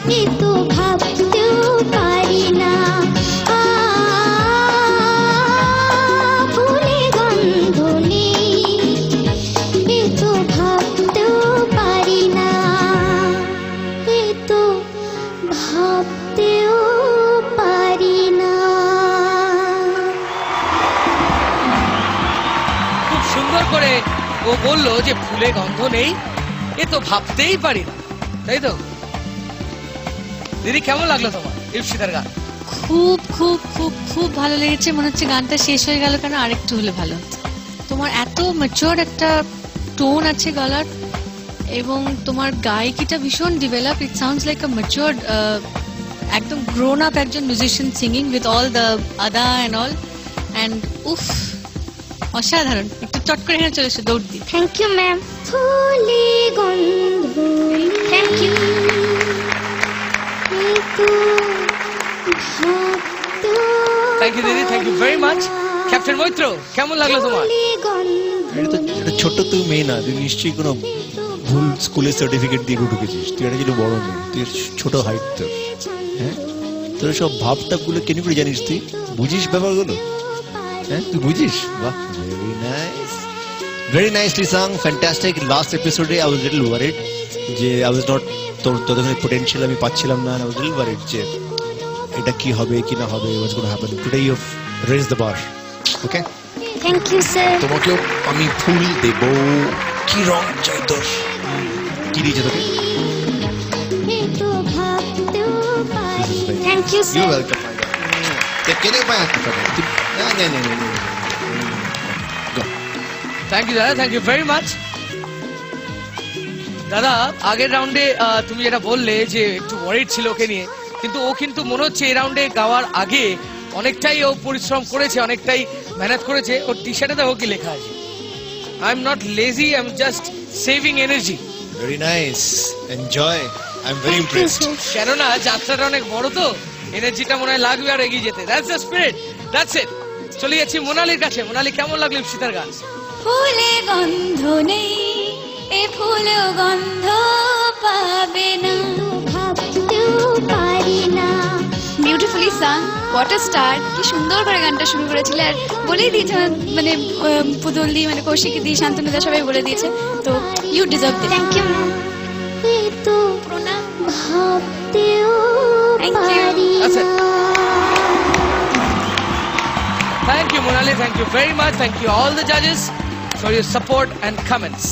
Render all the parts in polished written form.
এ তো ভাবতেও পারি না। ফুলে গন্ধ নেই, এ তো ভাবতেও পারি না, এ তো ভাবতেও পারি না। খুব সুন্দর করে ও বললো যে ফুলে গন্ধ নেই, এ তো ভাবতেই পারি না, তাই তো? দিদি কেমন লাগলো তোমার ইপসিতার গান? খুব খুব খুব খুব ভালো লেগেছে। মনে হচ্ছে গানটা শেষ হয়ে গেল কেন, আরেকটু হলে ভালো হতো। তোমার এত ম্যাচিওর একটা টোন আছে গলার, এবং তোমার গায়কিটা ভীষণ develop. It sounds like a mature, একদম গ্রোন আপ একজন musician singing with all the আদা অ্যান্ড অল, অ্যান্ড উফ অসাধারণ। একটু চট করে এখানে চলে এসো, দৌড় দি। Thank you ma'am. ফুলে গন্ধ, থ্যাংক ইউ। থ্যাংক ইউ দিদি, thank you very much. Captain Maitra কেমন লাগলো তোমার? এটা তো ছোট্ট তুই মেয়ে না, তুই নিশ্চয়ই কোনো ভুল স্কুলের সার্টিফিকেট দিয়ে ঢুকেছিস। তুই একটা ছিল বড় মেয়ে, তুই ছোট হাইট তোর। হ্যাঁ, তোর সব ভাবটাপ গুলো কেন করে জানিস? তুই বুঝিস ব্যাপারগুলো? হ্যাঁ, তুই বুঝিস? বাহ, ভেরি নাইস, ভেরি নাইসলি সাং, ফ্যান্টাস্টিক। লাস্ট এপিসোডে আই ওয়াজ লিটল ওয়ারিড যে আই ওয়াজ নট, তোদের পোটেনশিয়াল আমি পাচ্ছিলাম না। আই ওয়াজ লিটল ওয়ারিড যে এটা কি হবে কি না হবে, what's gonna happen. Today you raise the bar. Okay, thank you sir. তোমাকেও আমি ফুল দেব। কি রং চাই তোর? কি দিয়েছে তোকে? Thank you you sir. Welcome. কেনে পায় না না না না। থ্যাংক ইউ দাদা, থ্যাংক ইউ ভেরি মাচ। দাদা, আগের রাউন্ডে তুমি যেটা বললে যে একটু ওয়ারিড ছিল ওকে নিয়ে, কিন্তু ও কিন্তু মনে হচ্ছে এই রাউন্ডে গাওয়ার আগে অনেকটাই ও পরিশ্রম করেছে, অনেকটাই মেহনত করেছে। ওর টি শার্টে দেখো কি লেখা আছে, I am not lazy, I am just saving energy. Very nice, enjoy, I am very impressed. কেননা যাত্রাটা অনেক বড়, তো এনার্জিটা মনে হয় লাগবে আর এগিয়ে যেতে। That's the spirit, that's it. চলে যাচ্ছি মোনালির কাছে। মোনালি, কেমন লাগলো ইপসিতার গান? ফুলে গন্ধ নেই, এ ফুল গন্ধ পাবে না, ভাবতেও পারি না। Beautifully sang, what a start. কি সুন্দর করে গানটা শুরু করেছিল, আর বলেই দিয়েছে মানে পুতুল দি, মানে কৌশিক দি, শান্তনু দা সবাই বলে দিয়েছে। তো you deserve this. Thank you ma'am. এ তো প্রণাম। ভাবতেও Thank you. পারি আচ্ছা। না। Thank you, Monali. Thank you very much. Thank you all the judges for your support and comments.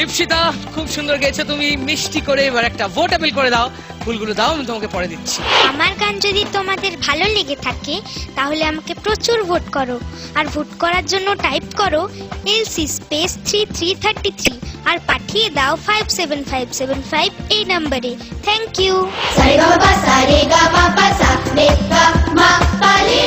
Ipsita, খুব সুন্দর গেয়েছো তুমি। মিষ্টি করে এবার একটা ভোট অ্যাপিল করে দাও। ফুলগুলো দাও, আমি তোমাকে পরে দিচ্ছি। আমার গান যদি তোমাদের ভালো লেগে থাকে তাহলে আমাকে প্রচুর ভোট করো, আর ভোট করার জন্য টাইপ করো LC স্পেস 3333 আর পাঠিয়ে দাও 57575 এই নম্বরে। Thank you. Sa re ga ma pa sa re ga ma pa sa re ga ma pa re